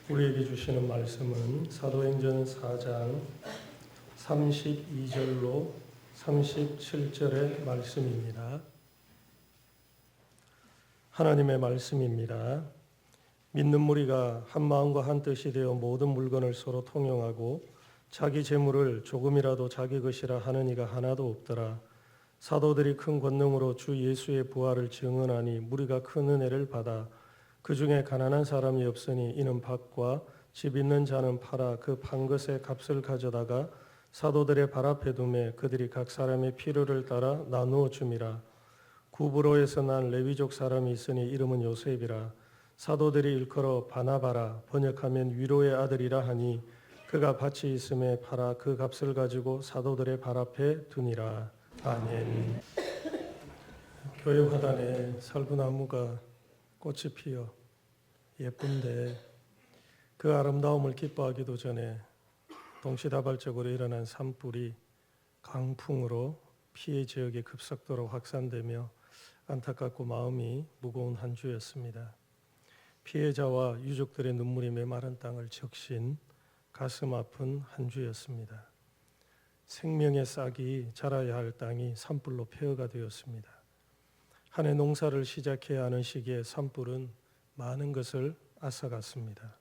우리에게 주시는 말씀은 사도행전 4장 32절로 37절의 말씀입니다. 하나님의 말씀입니다. 믿는 무리가 한 마음과 한 뜻이 되어 모든 물건을 서로 통용하고 자기 재물을 조금이라도 자기 것이라 하는 이가 하나도 없더라. 사도들이 큰 권능으로 주 예수의 부활을 증언하니 무리가 큰 은혜를 받아 그 중에 가난한 사람이 없으니 이는 밭과 집 있는 자는 팔아 그 판 것의 값을 가져다가 사도들의 발 앞에 두매 그들이 각 사람의 필요를 따라 나누어 줌이라. 구브로에서 난 레위족 사람이 있으니 이름은 요셉이라. 사도들이 일컬어 바나바라 번역하면 위로의 아들이라 하니 그가 밭이 있음에 팔아 그 값을 가지고 사도들의 발 앞에 두니라. 아멘. 교회 화단에 살구나무가 꽃이 피어 예쁜데 그 아름다움을 기뻐하기도 전에 동시다발적으로 일어난 산불이 강풍으로 피해 지역에 급속도로 확산되며 안타깝고 마음이 무거운 한 주였습니다. 피해자와 유족들의 눈물이 메마른 땅을 적신 가슴 아픈 한 주였습니다. 생명의 싹이 자라야 할 땅이 산불로 폐허가 되었습니다. 한 해 농사를 시작해야 하는 시기에 산불은 많은 것을 앗아갔습니다.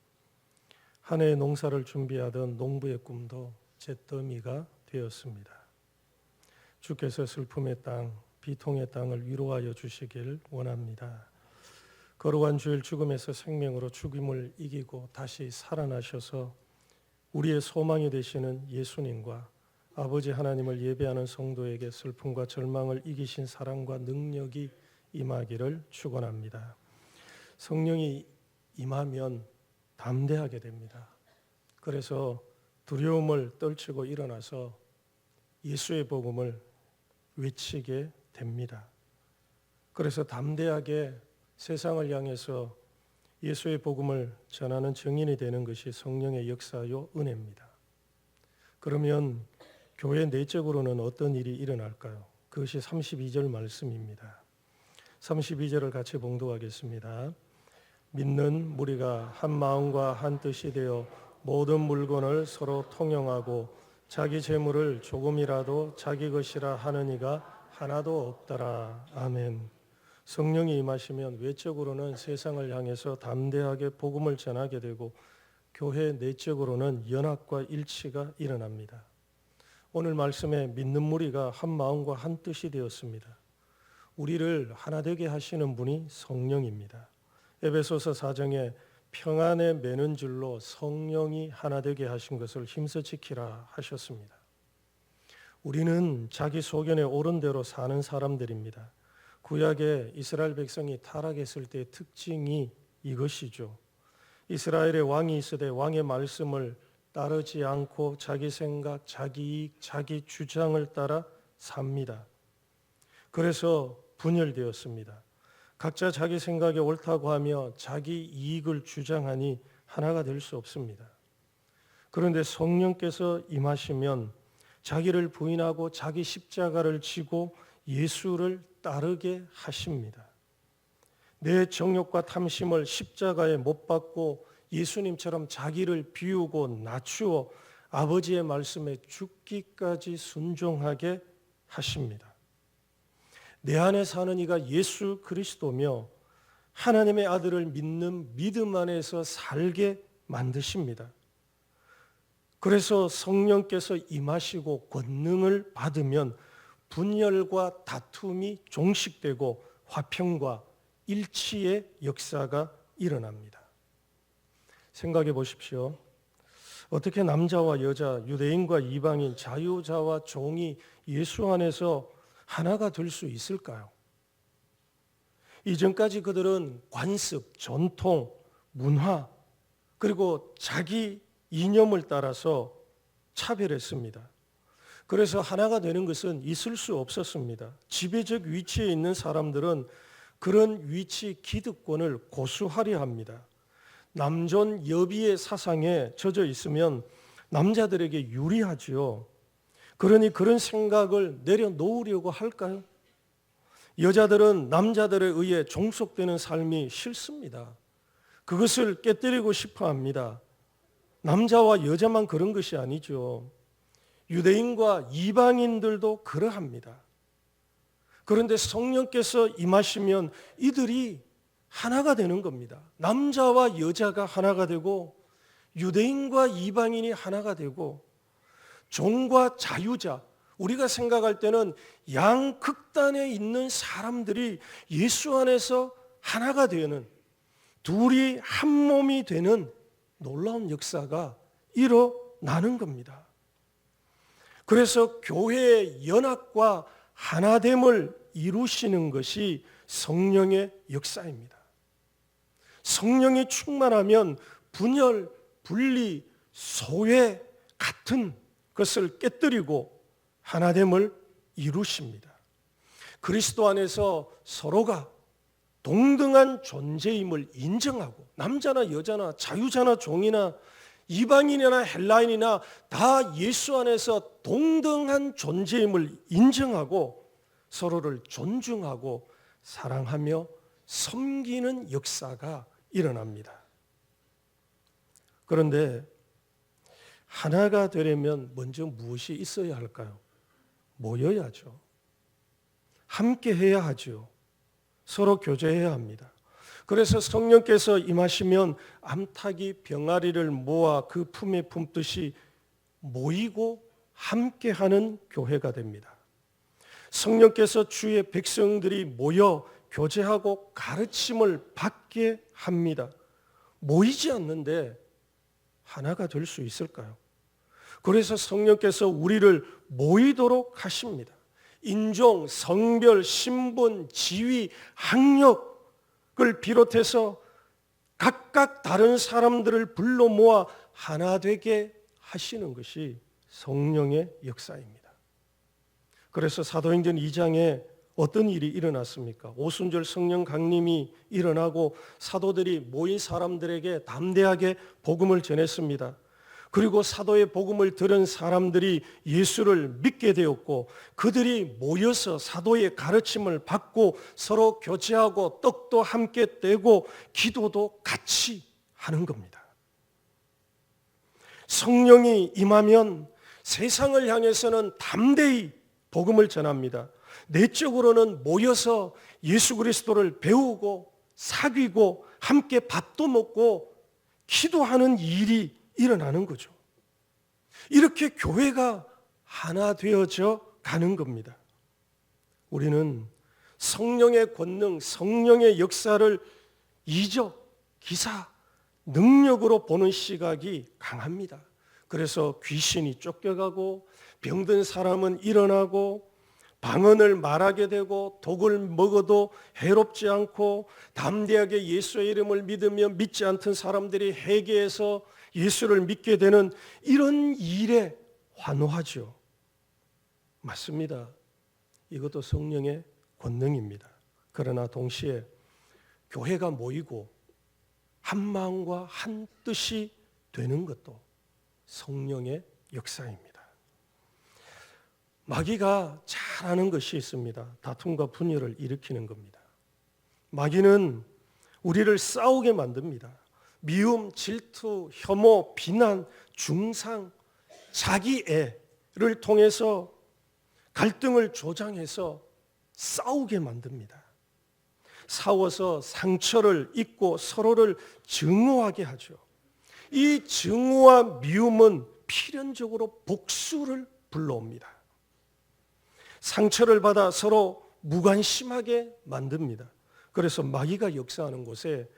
한 해의 농사를 준비하던 농부의 꿈도 잿더미가 되었습니다. 주께서 슬픔의 땅, 비통의 땅을 위로하여 주시길 원합니다. 거룩한 주일 죽음에서 생명으로 죽음을 이기고 다시 살아나셔서 우리의 소망이 되시는 예수님과 아버지 하나님을 예배하는 성도에게 슬픔과 절망을 이기신 사랑과 능력이 임하기를 축원합니다. 성령이 임하면 담대하게 됩니다. 그래서 두려움을 떨치고 일어나서 예수의 복음을 외치게 됩니다. 그래서 담대하게 세상을 향해서 예수의 복음을 전하는 증인이 되는 것이 성령의 역사요 은혜입니다. 그러면 교회 내적으로는 어떤 일이 일어날까요? 그것이 32절 말씀입니다. 32절을 같이 봉독하겠습니다. 믿는 무리가 한 마음과 한 뜻이 되어 모든 물건을 서로 통용하고 자기 재물을 조금이라도 자기 것이라 하는 이가 하나도 없더라. 아멘. 성령이 임하시면 외적으로는 세상을 향해서 담대하게 복음을 전하게 되고 교회 내적으로는 연합과 일치가 일어납니다. 오늘 말씀에 믿는 무리가 한 마음과 한 뜻이 되었습니다. 우리를 하나 되게 하시는 분이 성령입니다. 에베소서 4장에 평안에 매는 줄로 성령이 하나 되게 하신 것을 힘써 지키라 하셨습니다. 우리는 자기 소견에 옳은 대로 사는 사람들입니다. 구약의 이스라엘 백성이 타락했을 때의 특징이 이것이죠. 이스라엘의 왕이 있으되 왕의 말씀을 따르지 않고 자기 생각, 자기 이익, 자기 주장을 따라 삽니다. 그래서 분열되었습니다. 각자 자기 생각이 옳다고 하며 자기 이익을 주장하니 하나가 될 수 없습니다. 그런데 성령께서 임하시면 자기를 부인하고 자기 십자가를 지고 예수를 따르게 하십니다. 내 정욕과 탐심을 십자가에 못 박고 예수님처럼 자기를 비우고 낮추어 아버지의 말씀에 죽기까지 순종하게 하십니다. 내 안에 사는 이가 예수 그리스도며 하나님의 아들을 믿는 믿음 안에서 살게 만드십니다. 그래서 성령께서 임하시고 권능을 받으면 분열과 다툼이 종식되고 화평과 일치의 역사가 일어납니다. 생각해 보십시오. 어떻게 남자와 여자, 유대인과 이방인, 자유자와 종이 예수 안에서 하나가 될 수 있을까요? 이전까지 그들은 관습, 전통, 문화, 그리고 자기 이념을 따라서 차별했습니다. 그래서 하나가 되는 것은 있을 수 없었습니다. 지배적 위치에 있는 사람들은 그런 위치 기득권을 고수하려 합니다. 남존 여비의 사상에 젖어 있으면 남자들에게 유리하지요. 그러니 그런 생각을 내려놓으려고 할까요? 여자들은 남자들에 의해 종속되는 삶이 싫습니다. 그것을 깨뜨리고 싶어 합니다. 남자와 여자만 그런 것이 아니죠. 유대인과 이방인들도 그러합니다. 그런데 성령께서 임하시면 이들이 하나가 되는 겁니다. 남자와 여자가 하나가 되고 유대인과 이방인이 하나가 되고 종과 자유자, 우리가 생각할 때는 양극단에 있는 사람들이 예수 안에서 하나가 되는, 둘이 한 몸이 되는 놀라운 역사가 일어나는 겁니다. 그래서 교회의 연합과 하나됨을 이루시는 것이 성령의 역사입니다. 성령이 충만하면 분열, 분리, 소외 같은 것을 깨뜨리고 하나됨을 이루십니다. 그리스도 안에서 서로가 동등한 존재임을 인정하고 남자나 여자나 자유자나 종이나 이방인이나 헬라인이나 다 예수 안에서 동등한 존재임을 인정하고 서로를 존중하고 사랑하며 섬기는 역사가 일어납니다. 그런데 하나가 되려면 먼저 무엇이 있어야 할까요? 모여야죠. 함께 해야 하죠. 서로 교제해야 합니다. 그래서 성령께서 임하시면 암탉이 병아리를 모아 그 품에 품듯이 모이고 함께하는 교회가 됩니다. 성령께서 주의 백성들이 모여 교제하고 가르침을 받게 합니다. 모이지 않는데 하나가 될 수 있을까요? 그래서 성령께서 우리를 모이도록 하십니다. 인종, 성별, 신분, 지위, 학력을 비롯해서 각각 다른 사람들을 불러 모아 하나 되게 하시는 것이 성령의 역사입니다. 그래서 사도행전 2장에 어떤 일이 일어났습니까? 오순절 성령 강림이 일어나고 사도들이 모인 사람들에게 담대하게 복음을 전했습니다. 그리고 사도의 복음을 들은 사람들이 예수를 믿게 되었고 그들이 모여서 사도의 가르침을 받고 서로 교제하고 떡도 함께 떼고 기도도 같이 하는 겁니다. 성령이 임하면 세상을 향해서는 담대히 복음을 전합니다. 내적으로는 모여서 예수 그리스도를 배우고 사귀고 함께 밥도 먹고 기도하는 일이 일어나는 거죠. 이렇게 교회가 하나 되어져 가는 겁니다. 우리는 성령의 권능, 성령의 역사를 이적, 기사, 능력으로 보는 시각이 강합니다. 그래서 귀신이 쫓겨가고 병든 사람은 일어나고 방언을 말하게 되고 독을 먹어도 해롭지 않고 담대하게 예수의 이름을 믿으며 믿지 않던 사람들이 회개해서 예수를 믿게 되는 이런 일에 환호하죠. 맞습니다. 이것도 성령의 권능입니다. 그러나 동시에 교회가 모이고 한 마음과 한 뜻이 되는 것도 성령의 역사입니다. 마귀가 잘하는 것이 있습니다. 다툼과 분열을 일으키는 겁니다. 마귀는 우리를 싸우게 만듭니다. 미움, 질투, 혐오, 비난, 중상, 자기애를 통해서 갈등을 조장해서 싸우게 만듭니다. 싸워서 상처를 입고 서로를 증오하게 하죠. 이 증오와 미움은 필연적으로 복수를 불러옵니다. 상처를 받아 서로 무관심하게 만듭니다. 그래서 마귀가 역사하는 곳에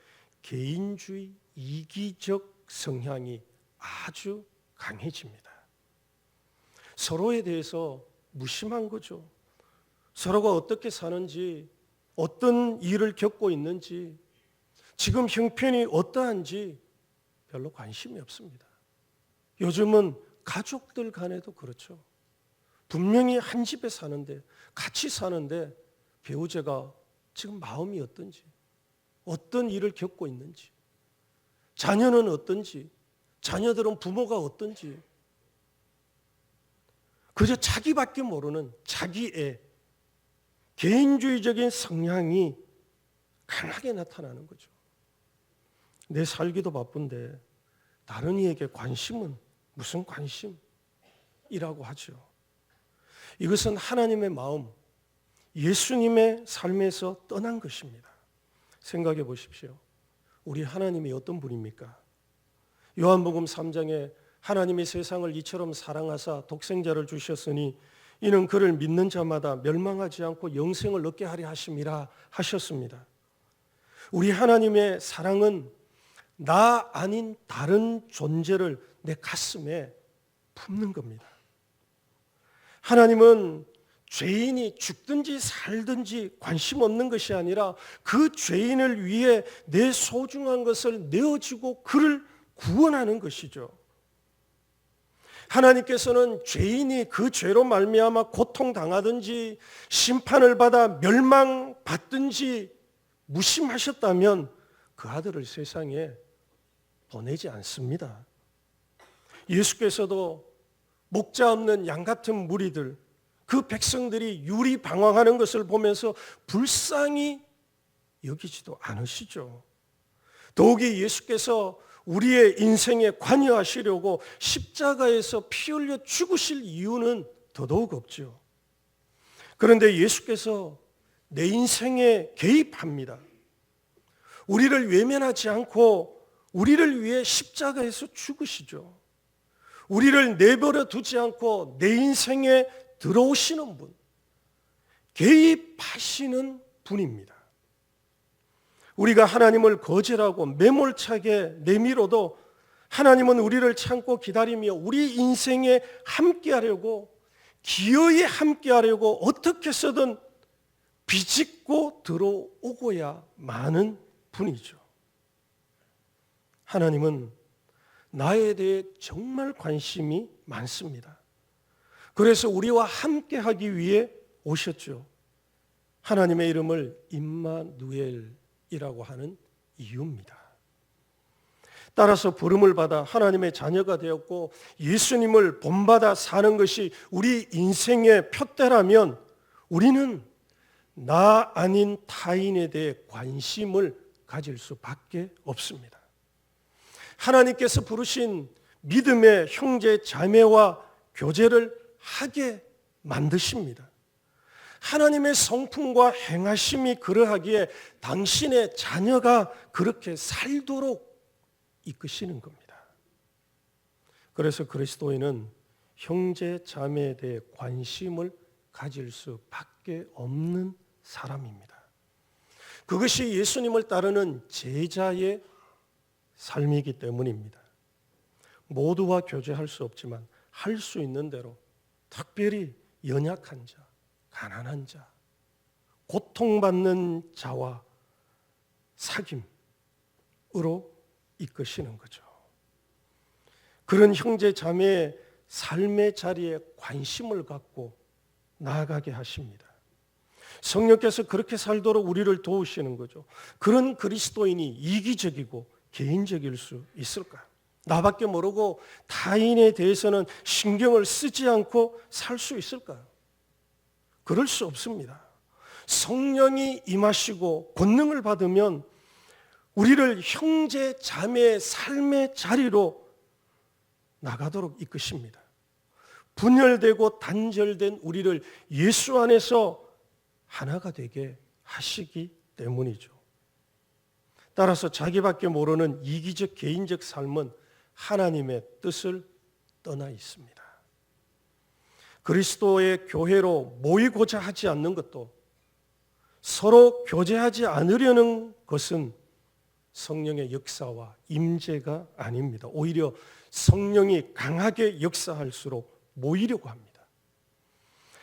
개인주의, 이기적 성향이 아주 강해집니다. 서로에 대해서 무심한 거죠. 서로가 어떻게 사는지, 어떤 일을 겪고 있는지, 지금 형편이 어떠한지 별로 관심이 없습니다. 요즘은 가족들 간에도 그렇죠. 분명히 한 집에 사는데, 같이 사는데 배우자가 지금 마음이 어떤지, 어떤 일을 겪고 있는지, 자녀는 어떤지, 자녀들은 부모가 어떤지, 그저 자기밖에 모르는 자기의 개인주의적인 성향이 강하게 나타나는 거죠. 내 살기도 바쁜데 다른 이에게 관심은 무슨 관심이라고 하죠. 이것은 하나님의 마음, 예수님의 삶에서 떠난 것입니다. 생각해 보십시오. 우리 하나님이 어떤 분입니까? 요한복음 3장에 하나님이 세상을 이처럼 사랑하사 독생자를 주셨으니 이는 그를 믿는 자마다 멸망하지 않고 영생을 얻게 하려 하심이라 하셨습니다. 우리 하나님의 사랑은 나 아닌 다른 존재를 내 가슴에 품는 겁니다. 하나님은 죄인이 죽든지 살든지 관심 없는 것이 아니라 그 죄인을 위해 내 소중한 것을 내어주고 그를 구원하는 것이죠. 하나님께서는 죄인이 그 죄로 말미암아 고통당하든지 심판을 받아 멸망받든지 무심하셨다면 그 아들을 세상에 보내지 않습니다. 예수께서도 목자 없는 양 같은 무리들, 그 백성들이 유리방황하는 것을 보면서 불쌍히 여기지도 않으시죠. 더욱이 예수께서 우리의 인생에 관여하시려고 십자가에서 피 흘려 죽으실 이유는 더더욱 없죠. 그런데 예수께서 내 인생에 개입합니다. 우리를 외면하지 않고 우리를 위해 십자가에서 죽으시죠. 우리를 내버려 두지 않고 내 인생에 들어오시는 분, 개입하시는 분입니다. 우리가 하나님을 거절하고 매몰차게 내밀어도 하나님은 우리를 참고 기다리며 우리 인생에 함께하려고, 기어이 함께하려고 어떻게 해서든 비집고 들어오고야 마는 분이죠. 하나님은 나에 대해 정말 관심이 많습니다. 그래서 우리와 함께하기 위해 오셨죠. 하나님의 이름을 임마누엘이라고 하는 이유입니다. 따라서 부름을 받아 하나님의 자녀가 되었고 예수님을 본받아 사는 것이 우리 인생의 표대라면 우리는 나 아닌 타인에 대해 관심을 가질 수밖에 없습니다. 하나님께서 부르신 믿음의 형제 자매와 교제를 하게 만드십니다. 하나님의 성품과 행하심이 그러하기에 당신의 자녀가 그렇게 살도록 이끄시는 겁니다. 그래서 그리스도인은 형제 자매에 대해 관심을 가질 수밖에 없는 사람입니다. 그것이 예수님을 따르는 제자의 삶이기 때문입니다. 모두와 교제할 수 없지만 할 수 있는 대로 특별히 연약한 자, 가난한 자, 고통받는 자와 사귐으로 이끄시는 거죠. 그런 형제 자매의 삶의 자리에 관심을 갖고 나아가게 하십니다. 성령께서 그렇게 살도록 우리를 도우시는 거죠. 그런 그리스도인이 이기적이고 개인적일 수 있을까요? 나밖에 모르고 타인에 대해서는 신경을 쓰지 않고 살 수 있을까요? 그럴 수 없습니다. 성령이 임하시고 권능을 받으면 우리를 형제 자매의 삶의 자리로 나가도록 이끄십니다. 분열되고 단절된 우리를 예수 안에서 하나가 되게 하시기 때문이죠. 따라서 자기밖에 모르는 이기적 개인적 삶은 하나님의 뜻을 떠나 있습니다. 그리스도의 교회로 모이고자 하지 않는 것도, 서로 교제하지 않으려는 것은 성령의 역사와 임재가 아닙니다. 오히려 성령이 강하게 역사할수록 모이려고 합니다.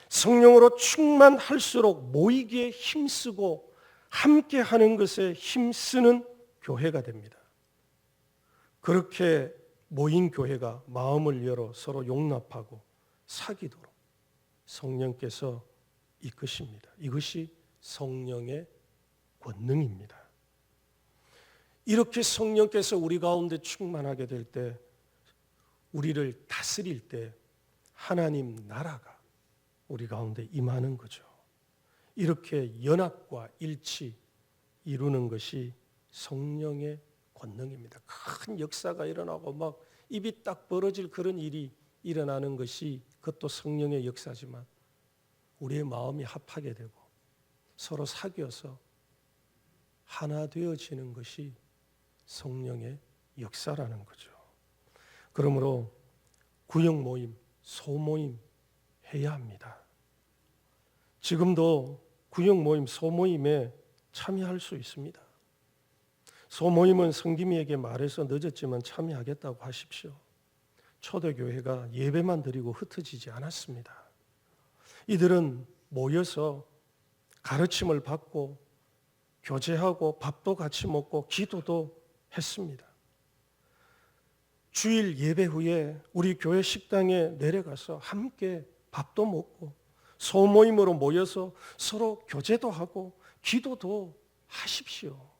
성령으로 충만할수록 모이기에 힘쓰고 함께하는 것에 힘쓰는 교회가 됩니다. 그렇게 모인 교회가 마음을 열어 서로 용납하고 사귀도록 성령께서 이끄십니다. 이것이 성령의 권능입니다. 이렇게 성령께서 우리 가운데 충만하게 될 때, 우리를 다스릴 때 하나님 나라가 우리 가운데 임하는 거죠. 이렇게 연합과 일치 이루는 것이 성령의 권능입니다. 큰 역사가 일어나고 막 입이 딱 벌어질 그런 일이 일어나는 것이 그것도 성령의 역사지만 우리의 마음이 합하게 되고 서로 사귀어서 하나 되어지는 것이 성령의 역사라는 거죠. 그러므로 구역 모임, 소모임 해야 합니다. 지금도 구역 모임, 소모임에 참여할 수 있습니다. 소모임은 성김이에게 말해서 늦었지만 참여하겠다고 하십시오. 초대교회가 예배만 드리고 흩어지지 않았습니다. 이들은 모여서 가르침을 받고 교제하고 밥도 같이 먹고 기도도 했습니다. 주일 예배 후에 우리 교회 식당에 내려가서 함께 밥도 먹고 소모임으로 모여서 서로 교제도 하고 기도도 하십시오.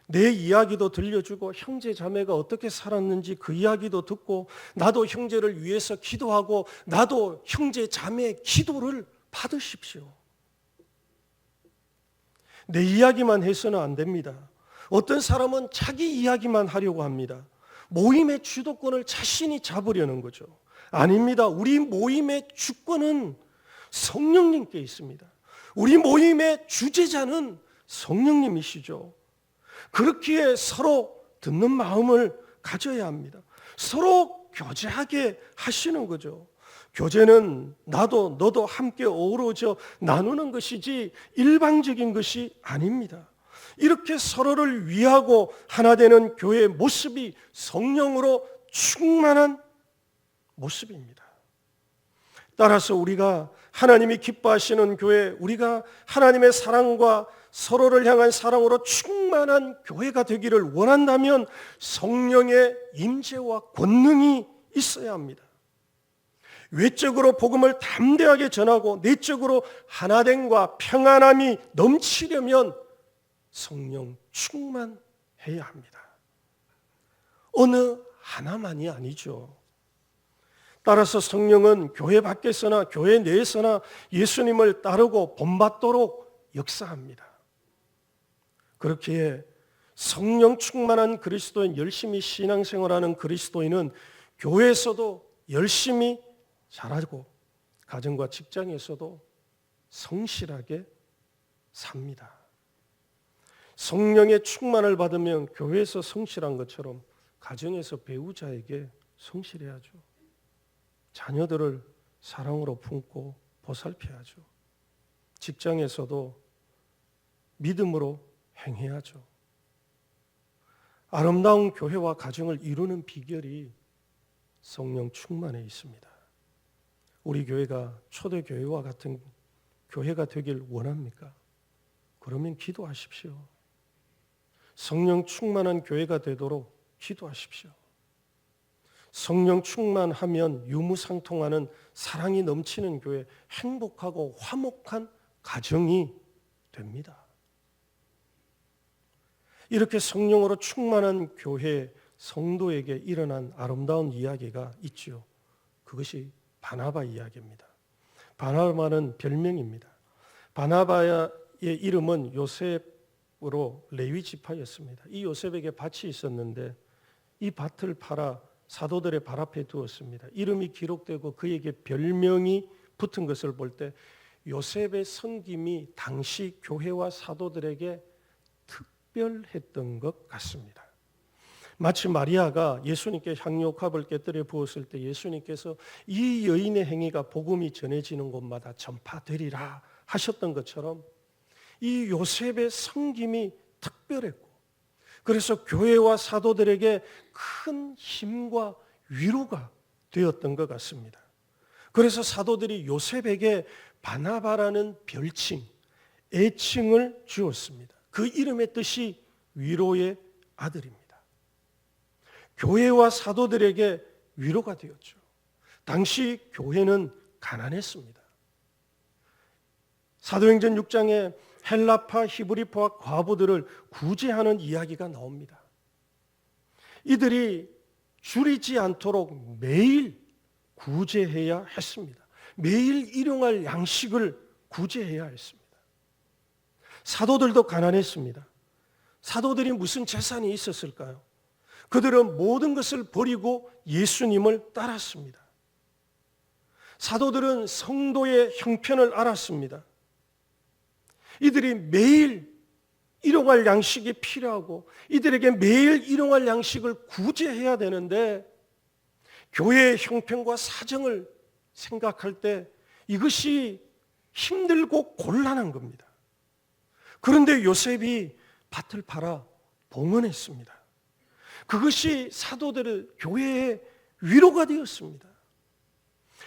내 이야기도 들려주고 형제 자매가 어떻게 살았는지 그 이야기도 듣고 나도 형제를 위해서 기도하고 나도 형제 자매의 기도를 받으십시오. 내 이야기만 해서는 안 됩니다. 어떤 사람은 자기 이야기만 하려고 합니다. 모임의 주도권을 자신이 잡으려는 거죠. 아닙니다. 우리 모임의 주권은 성령님께 있습니다. 우리 모임의 주제자는 성령님이시죠. 그렇기에 서로 듣는 마음을 가져야 합니다. 서로 교제하게 하시는 거죠. 교제는 나도 너도 함께 어우러져 나누는 것이지 일방적인 것이 아닙니다. 이렇게 서로를 위하고 하나 되는 교회의 모습이 성령으로 충만한 모습입니다. 따라서 우리가 하나님이 기뻐하시는 교회, 우리가 하나님의 사랑과 서로를 향한 사랑으로 충만한 교회가 되기를 원한다면 성령의 임재와 권능이 있어야 합니다. 외적으로 복음을 담대하게 전하고 내적으로 하나됨과 평안함이 넘치려면 성령 충만해야 합니다. 어느 하나만이 아니죠. 따라서 성령은 교회 밖에서나 교회 내에서나 예수님을 따르고 본받도록 역사합니다. 그렇기에 성령 충만한 그리스도인, 열심히 신앙생활하는 그리스도인은 교회에서도 열심히 잘하고 가정과 직장에서도 성실하게 삽니다. 성령의 충만을 받으면 교회에서 성실한 것처럼 가정에서 배우자에게 성실해야죠. 자녀들을 사랑으로 품고 보살펴야죠. 직장에서도 믿음으로 행해야죠. 아름다운 교회와 가정을 이루는 비결이 성령 충만에 있습니다. 우리 교회가 초대교회와 같은 교회가 되길 원합니까? 그러면 기도하십시오. 성령 충만한 교회가 되도록 기도하십시오. 성령 충만하면 유무상통하는 사랑이 넘치는 교회, 행복하고 화목한 가정이 됩니다. 이렇게 성령으로 충만한 교회 성도에게 일어난 아름다운 이야기가 있죠. 그것이 바나바 이야기입니다. 바나바는 별명입니다. 바나바의 이름은 요셉으로 레위 지파였습니다. 이 요셉에게 밭이 있었는데 이 밭을 팔아 사도들의 발 앞에 두었습니다. 이름이 기록되고 그에게 별명이 붙은 것을 볼 때 요셉의 섬김이 당시 교회와 사도들에게 특별했던 것 같습니다. 마치 마리아가 예수님께 향유옥합을 깨뜨려 부었을 때 예수님께서 이 여인의 행위가 복음이 전해지는 곳마다 전파되리라 하셨던 것처럼 이 요셉의 섬김이 특별했고 그래서 교회와 사도들에게 큰 힘과 위로가 되었던 것 같습니다. 그래서 사도들이 요셉에게 바나바라는 별칭, 애칭을 주었습니다. 그 이름의 뜻이 위로의 아들입니다. 교회와 사도들에게 위로가 되었죠. 당시 교회는 가난했습니다. 사도행전 6장에 헬라파, 히브리파와 과부들을 구제하는 이야기가 나옵니다. 이들이 줄이지 않도록 매일 구제해야 했습니다. 매일 일용할 양식을 구제해야 했습니다. 사도들도 가난했습니다. 사도들이 무슨 재산이 있었을까요? 그들은 모든 것을 버리고 예수님을 따랐습니다. 사도들은 성도의 형편을 알았습니다. 이들이 매일 일용할 양식이 필요하고 이들에게 매일 일용할 양식을 구제해야 되는데 교회의 형편과 사정을 생각할 때 이것이 힘들고 곤란한 겁니다. 그런데 요셉이 밭을 팔아 봉헌했습니다. 그것이 사도들의 교회의 위로가 되었습니다.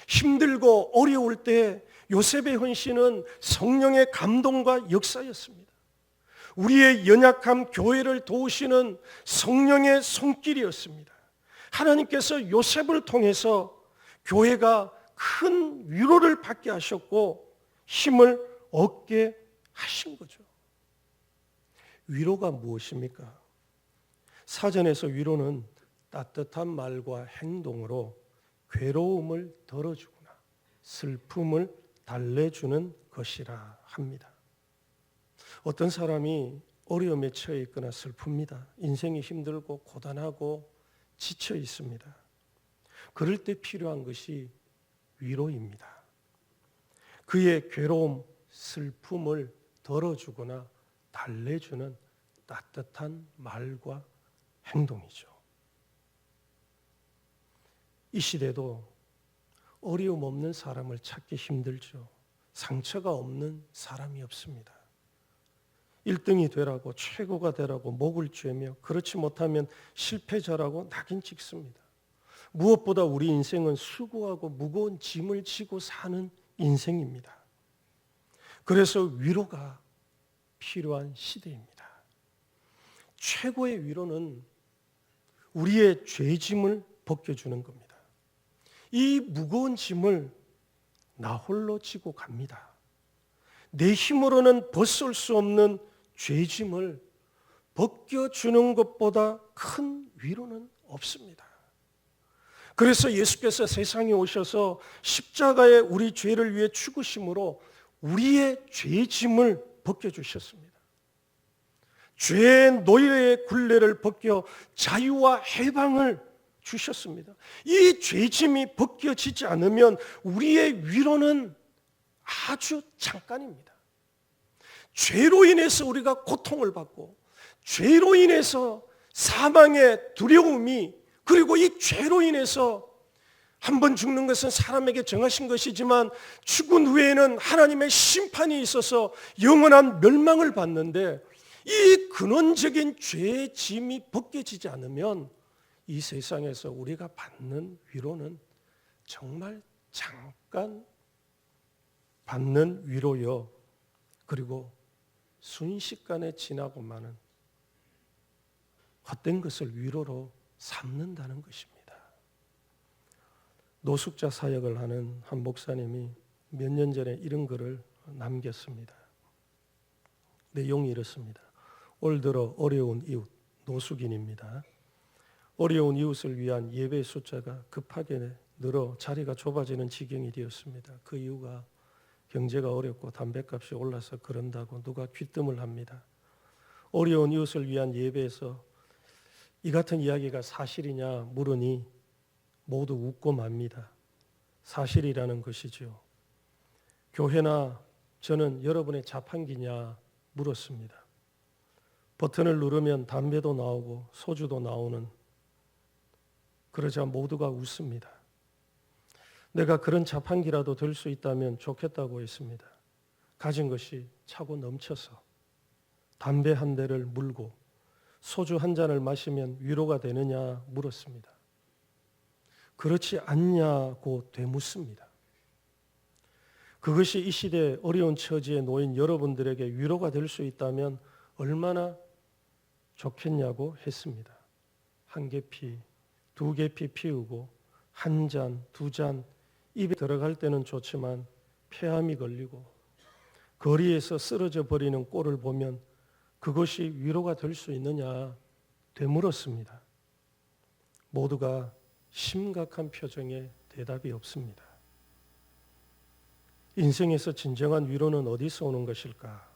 힘들고 어려울 때 요셉의 헌신은 성령의 감동과 역사였습니다. 우리의 연약한 교회를 도우시는 성령의 손길이었습니다. 하나님께서 요셉을 통해서 교회가 큰 위로를 받게 하셨고 힘을 얻게 하신 거죠. 위로가 무엇입니까? 사전에서 위로는 따뜻한 말과 행동으로 괴로움을 덜어주거나 슬픔을 달래주는 것이라 합니다. 어떤 사람이 어려움에 처해 있거나 슬픕니다. 인생이 힘들고 고단하고 지쳐 있습니다. 그럴 때 필요한 것이 위로입니다. 그의 괴로움, 슬픔을 덜어주거나 달래주는 따뜻한 말과 행동이죠. 이 시대도 어려움 없는 사람을 찾기 힘들죠. 상처가 없는 사람이 없습니다. 1등이 되라고 최고가 되라고 목을 죄며 그렇지 못하면 실패자라고 낙인 찍습니다. 무엇보다 우리 인생은 수고하고 무거운 짐을 지고 사는 인생입니다. 그래서 위로가 필요한 시대입니다. 최고의 위로는 우리의 죄짐을 벗겨주는 겁니다. 이 무거운 짐을 나 홀로 지고 갑니다. 내 힘으로는 벗을 수 없는 죄짐을 벗겨주는 것보다 큰 위로는 없습니다. 그래서 예수께서 세상에 오셔서 십자가에 우리 죄를 위해 죽으심으로 우리의 죄짐을 벗겨주셨습니다. 죄의 노예의 굴레를 벗겨 자유와 해방을 주셨습니다. 이 죄짐이 벗겨지지 않으면 우리의 위로는 아주 잠깐입니다. 죄로 인해서 우리가 고통을 받고 죄로 인해서 사망의 두려움이 그리고 이 죄로 인해서 한 번 죽는 것은 사람에게 정하신 것이지만 죽은 후에는 하나님의 심판이 있어서 영원한 멸망을 받는데 이 근원적인 죄의 짐이 벗겨지지 않으면 이 세상에서 우리가 받는 위로는 정말 잠깐 받는 위로요. 그리고 순식간에 지나고 마는 헛된 것을 위로로 삼는다는 것입니다. 노숙자 사역을 하는 한 목사님이 몇 년 전에 이런 글을 남겼습니다. 내용이 이렇습니다. 올 들어 어려운 이웃, 노숙인입니다. 어려운 이웃을 위한 예배 숫자가 급하게 늘어 자리가 좁아지는 지경이 되었습니다. 그 이유가 경제가 어렵고 담배값이 올라서 그런다고 누가 귀뜸을 합니다. 어려운 이웃을 위한 예배에서 이 같은 이야기가 사실이냐 물으니 모두 웃고 맙니다. 사실이라는 것이죠. 교회나 저는 여러분의 자판기냐 물었습니다. 버튼을 누르면 담배도 나오고 소주도 나오는, 그러자 모두가 웃습니다. 내가 그런 자판기라도 될 수 있다면 좋겠다고 했습니다. 가진 것이 차고 넘쳐서 담배 한 대를 물고 소주 한 잔을 마시면 위로가 되느냐 물었습니다. 그렇지 않냐고 되묻습니다. 그것이 이 시대 어려운 처지에 놓인 여러분들에게 위로가 될 수 있다면 얼마나 좋겠냐고 했습니다. 한 개피, 두 개피 피우고 한 잔, 두 잔 입에 들어갈 때는 좋지만 폐암이 걸리고 거리에서 쓰러져 버리는 꼴을 보면 그것이 위로가 될 수 있느냐 되물었습니다. 모두가 심각한 표정에 대답이 없습니다. 인생에서 진정한 위로는 어디서 오는 것일까?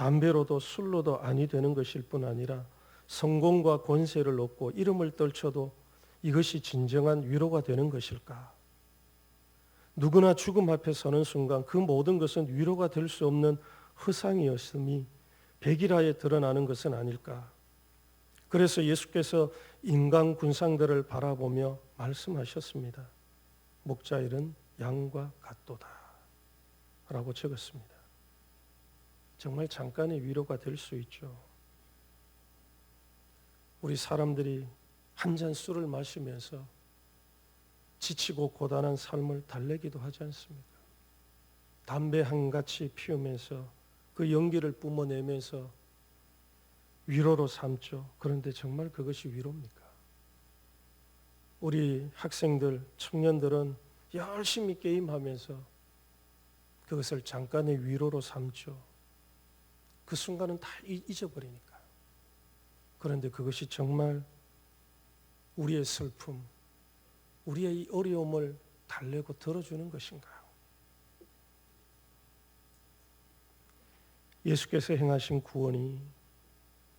담배로도 술로도 아니 되는 것일 뿐 아니라 성공과 권세를 얻고 이름을 떨쳐도 이것이 진정한 위로가 되는 것일까? 누구나 죽음 앞에 서는 순간 그 모든 것은 위로가 될 수 없는 허상이었음이 백일하에 드러나는 것은 아닐까? 그래서 예수께서 인간 군상들을 바라보며 말씀하셨습니다. 목자일은 양과 같도다 라고 적었습니다. 정말 잠깐의 위로가 될 수 있죠. 우리 사람들이 한 잔 술을 마시면서 지치고 고단한 삶을 달래기도 하지 않습니까? 담배 한 가치 피우면서 그 연기를 뿜어내면서 위로로 삼죠. 그런데 정말 그것이 위로입니까? 우리 학생들, 청년들은 열심히 게임하면서 그것을 잠깐의 위로로 삼죠. 그 순간은 다 잊어버리니까. 그런데 그것이 정말 우리의 슬픔, 우리의 어려움을 달래고 들어주는 것인가? 예수께서 행하신 구원이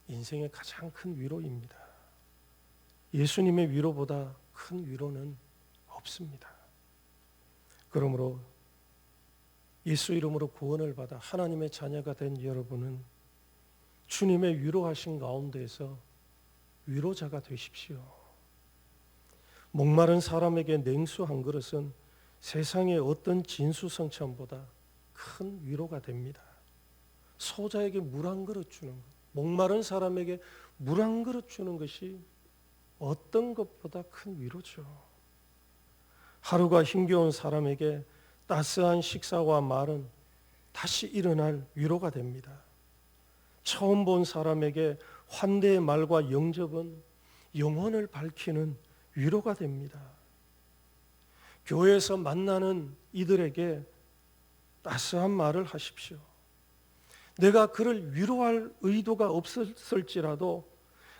인생의 가장 큰 위로입니다. 예수님의 위로보다 큰 위로는 없습니다. 그러므로 예수 이름으로 구원을 받아 하나님의 자녀가 된 여러분은 주님의 위로하신 가운데에서 위로자가 되십시오. 목마른 사람에게 냉수 한 그릇은 세상의 어떤 진수성찬보다 큰 위로가 됩니다. 소자에게 물 한 그릇 주는 것, 목마른 사람에게 물 한 그릇 주는 것이 어떤 것보다 큰 위로죠. 하루가 힘겨운 사람에게 따스한 식사와 말은 다시 일어날 위로가 됩니다. 처음 본 사람에게 환대의 말과 영접은 영혼을 밝히는 위로가 됩니다. 교회에서 만나는 이들에게 따스한 말을 하십시오. 내가 그를 위로할 의도가 없었을지라도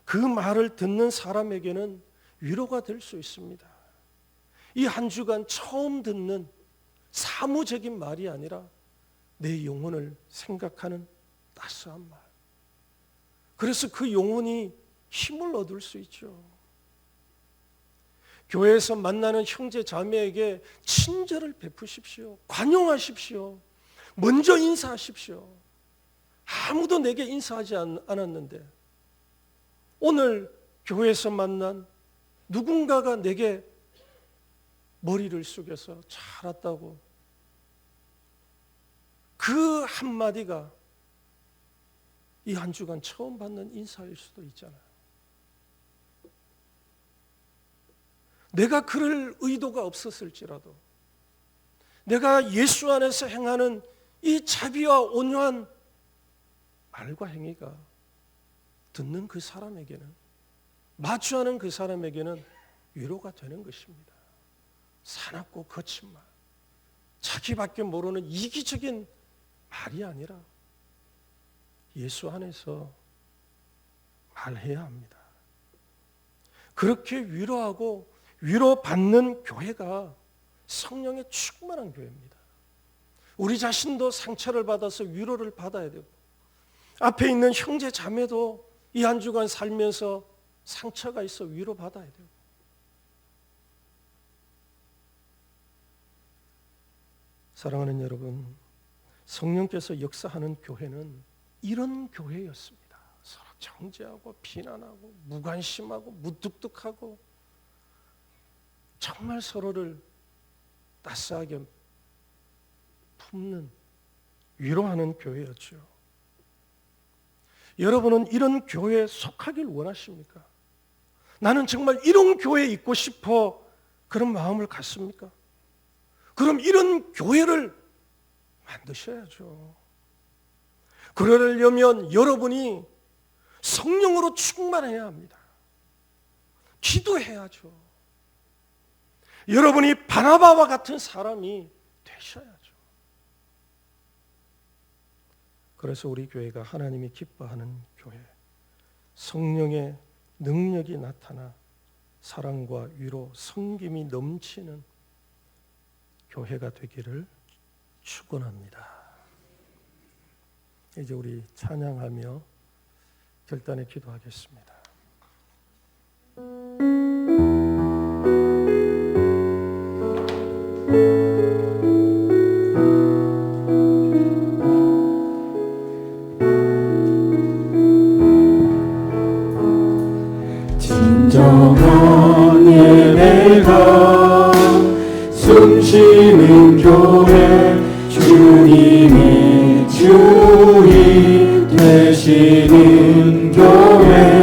그 말을 듣는 사람에게는 위로가 될 수 있습니다. 이 한 주간 처음 듣는 사무적인 말이 아니라 내 영혼을 생각하는 따스한 말. 그래서 그 영혼이 힘을 얻을 수 있죠. 교회에서 만나는 형제 자매에게 친절을 베푸십시오. 관용하십시오. 먼저 인사하십시오. 아무도 내게 인사하지 않았는데 오늘 교회에서 만난 누군가가 내게 머리를 숙여서 잘 왔다고 그 한마디가 이 한 주간 처음 받는 인사일 수도 있잖아요. 내가 그럴 의도가 없었을지라도 내가 예수 안에서 행하는 이 자비와 온유한 말과 행위가 듣는 그 사람에게는, 마주하는 그 사람에게는 위로가 되는 것입니다. 사납고 거친 말, 자기밖에 모르는 이기적인 말이 아니라 예수 안에서 말해야 합니다. 그렇게 위로하고 위로받는 교회가 성령의 충만한 교회입니다. 우리 자신도 상처를 받아서 위로를 받아야 되고 앞에 있는 형제 자매도 이 한 주간 살면서 상처가 있어 위로받아야 되고 사랑하는 여러분, 성령께서 역사하는 교회는 이런 교회였습니다. 서로 정죄하고 비난하고 무관심하고 무뚝뚝하고 정말 서로를 따스하게 품는 위로하는 교회였죠. 여러분은 이런 교회에 속하길 원하십니까? 나는 정말 이런 교회에 있고 싶어 그런 마음을 갖습니까? 그럼 이런 교회를 만드셔야죠. 그러려면 여러분이 성령으로 충만해야 합니다. 기도해야죠. 여러분이 바나바와 같은 사람이 되셔야죠. 그래서 우리 교회가 하나님이 기뻐하는 교회, 성령의 능력이 나타나 사랑과 위로, 섬김이 넘치는 교회가 되기를 축원합니다. 이제 우리 찬양하며 결단에 기도하겠습니다. 진정한 예배가 숨쉬는 교회, 주님이 주인 되시는 교회,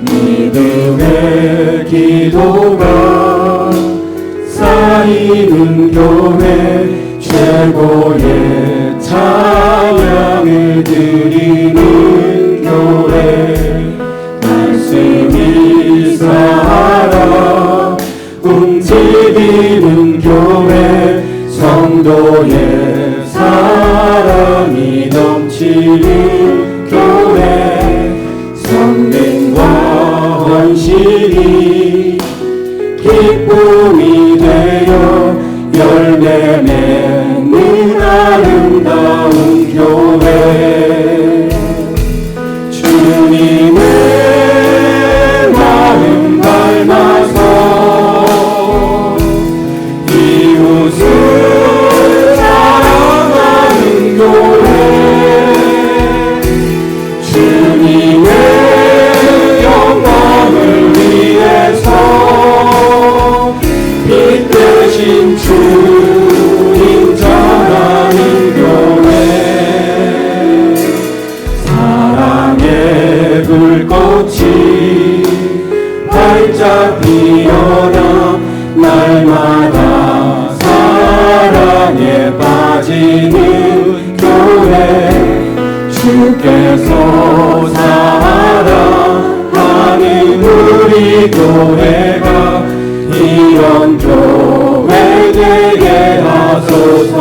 믿음의 기도가 쌓이는 교회, 최고의 찬양을 드리는 교회, 말씀이 살아 움직이는 교회, 성도의 사랑이 넘치는 교회, 성령과 헌신이 기쁨이 되어 열매 맺는 아름다운 교회, 주님의 마음 닮아서 이웃을 사랑하는 교회, 주님의 영광을 위해서 빛 대신 주님 전하는 교회, 사랑의 불꽃이 활짝 피어나 날마다 사랑에 빠지는 교회, 주께서 사랑하는 우리 교회가 이런 교회 되게 하소서.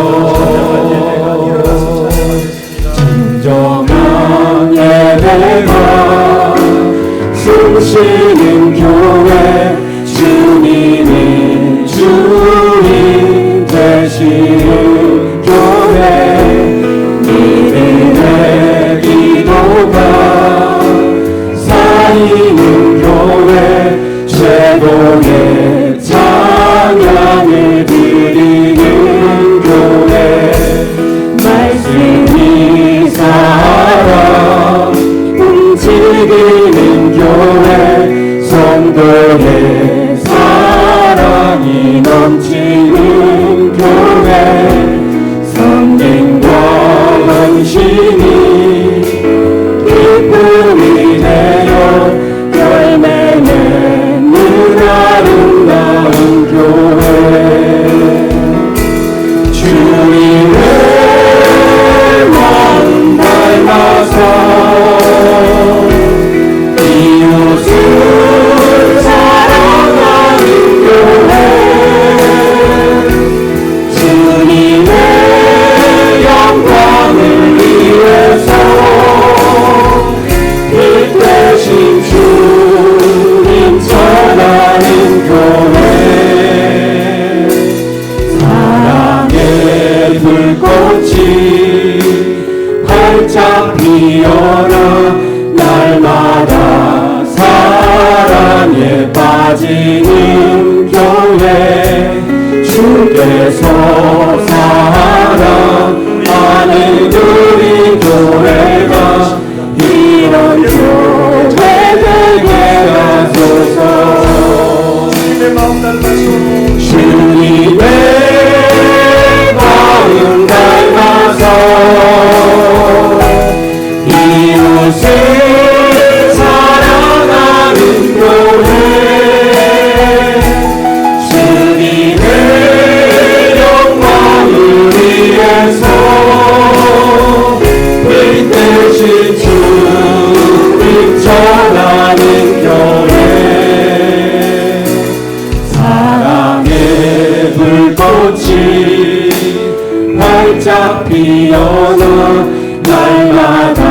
진정한 예배가 숨쉬는 교회, 주님이 주인 되시는 교회, 믿음의 기도가 쌓이는 교회, 최고의 찬양을 드리는 교회, 말씀이 살아 움직이는 교회, 성도의 사랑이 넘치는 교회, 성령과 헌신이 기쁨이 되어 열매 맺는 아름다운 교회, 주님의 마음 닮아서 이웃을 사랑하는 교회, 주님의 영광을 위해서 빛 대신 주님 전하는 교회, 사랑의 불꽃이 활짝 피어나 날마다 사랑에 빠지는 교회, 주께서 사랑하는 우리 교회가 이런 교회 되게 하소서. 주님의 마음 닮아서, 주님의 마음 닮아서 이웃을 사랑하는 교회, 주님의 영광을 위해서 빛 대신 주님 전하는 교회, 사랑의 불꽃이 활짝 피어나 날마다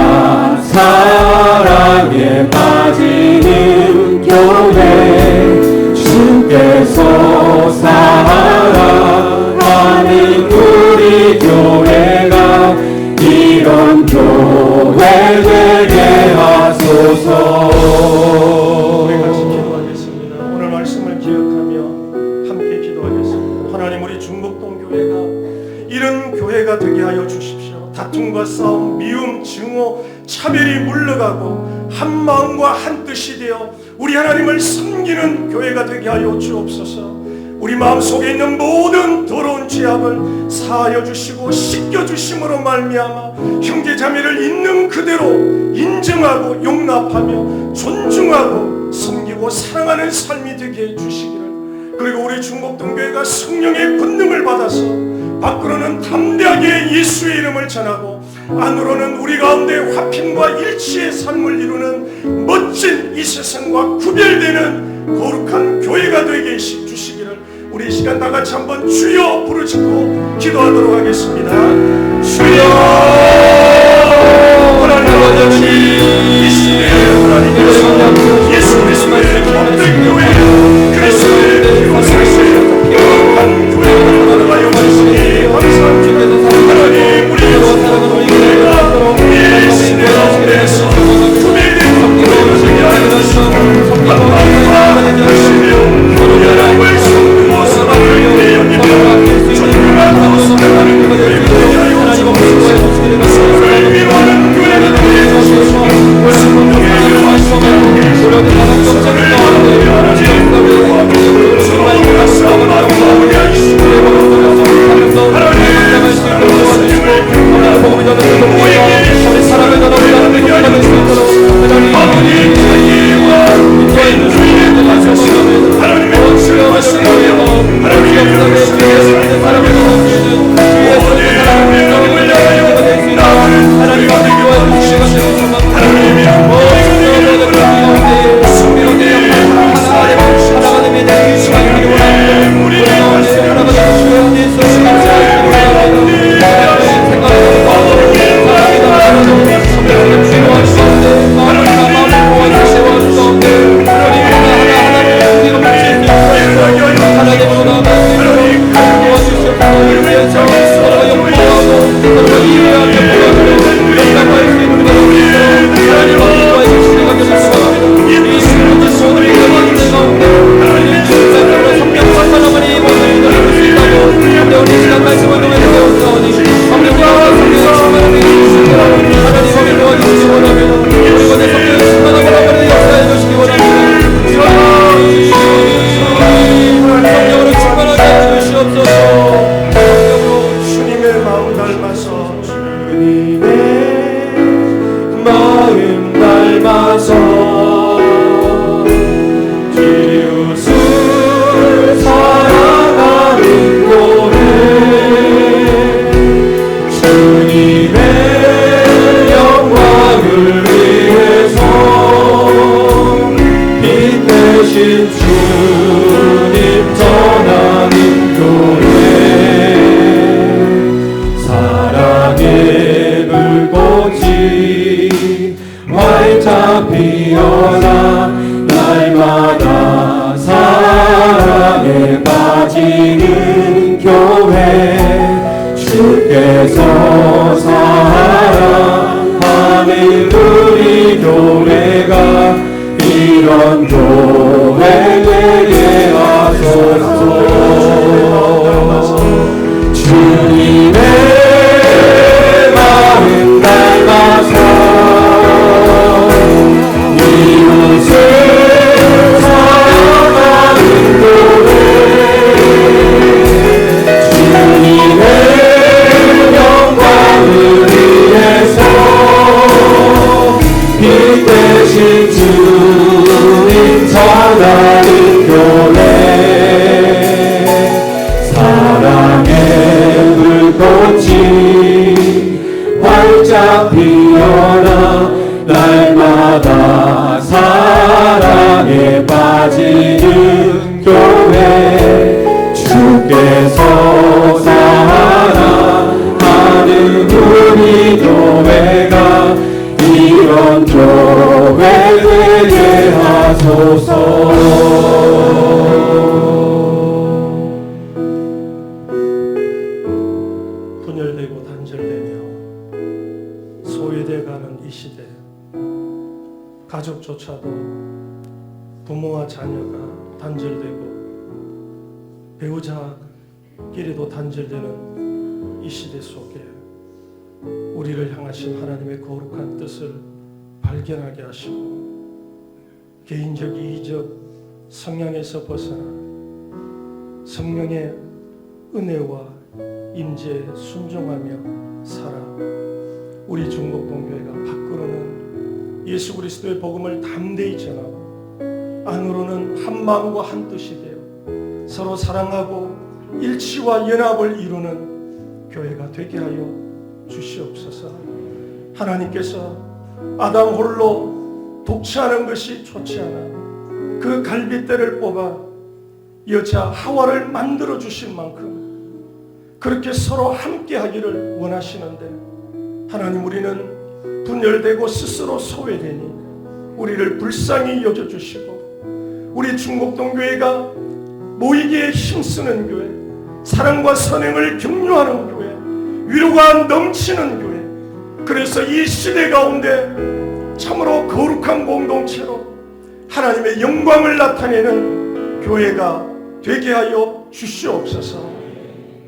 사랑에 빠지는 교회, 주께서 사랑하는 우리 교회가 이런 교회 되게 하소서. 우리 같이 기도하겠습니다. 오늘 말씀을 기억하며 함께 기도하겠습니다. 하나님, 우리 중복동 교회가 이런 교회가 되게 하여 주십시오. 다툼과 싸움, 미움, 증오, 차별이 물러가고 한 마음과 한 뜻이 되어 우리 하나님을 섬기는 교회가 되게 하여 주옵소서. 우리 마음속에 있는 모든 더러운 죄악을 사하여 주시고 씻겨 주심으로 말미암아 형제자매를 있는 그대로 인정하고 용납하며 존중하고 섬기고 사랑하는 삶이 되게 해 주시기를, 그리고 우리 중복동교회가 성령의 권능을 받아서 밖으로는 담대하게 예수의 이름을 전하고 안으로는 우리 가운데 화평과 일치의 삶을 이루는 멋진 이 세상과 구별되는 거룩한 교회가 되게 해주시기를, 우리 이 시간 다 같이 한번 주여 부르짖고 기도하도록 하겠습니다. 주여 하나님, 예수의 하나님, 예수 그리스도의 복된 교회, 그리스도의 피로 살세 거룩한 교회가 되어가여 주시니 감사합니다. 하나님, 우리 교회가 이 시대 가운데서 구별된 교회가 되게 하여 주시고 한마음과 하시며 우리 하나님을 섬기고 사랑을 내어내며 존중하고 사랑하는 교회가 되게 하여 주시고 서로를 위로하는 교회가 되게 하여 주시고 성령의 영화심을 서로를 위로하는 교회가 서로가 싸움하고 하게 하시고 하나님 성령을 경험하고 우리에게 사랑을 나누게 하여 주시고 아버지 자기와 인주의 하소서. 하나님의 말씀하시며 하나님의 말씀에 사랑을 나누시는 모든 하나님을 향하여 나를 되게 하여 주시고 하나님의 분열되고 단절되며 소외되어가는 이 시대, 가족조차도 부모와 자녀가 단절되고 배우자끼리도 단절되는 이 시대 속에 우리를 향하신 하나님의 거룩한 뜻을 발견하게 하시고 개인적 이기적 성향에서 벗어나 성령의 은혜와 임재에 순종하며 살아 우리 중국동교회가 밖으로는 예수 그리스도의 복음을 담대히 전하고 안으로는 한 마음과 한 뜻이 되어 서로 사랑하고 일치와 연합을 이루는 교회가 되게 하여 주시옵소서. 하나님께서 아담 홀로 독취하는 것이 좋지 않아 그 갈빗대를 뽑아 여자 하와를 만들어 주신 만큼 그렇게 서로 함께 하기를 원하시는데 하나님, 우리는 분열되고 스스로 소외되니 우리를 불쌍히 여겨주시고 우리 중국동교회가 모이기에 힘쓰는 교회, 사랑과 선행을 격려하는 교회, 위로가 넘치는 교회, 그래서 이 시대 가운데 참으로 거룩한 공동체로 하나님의 영광을 나타내는 교회가 되게 하여 주시옵소서.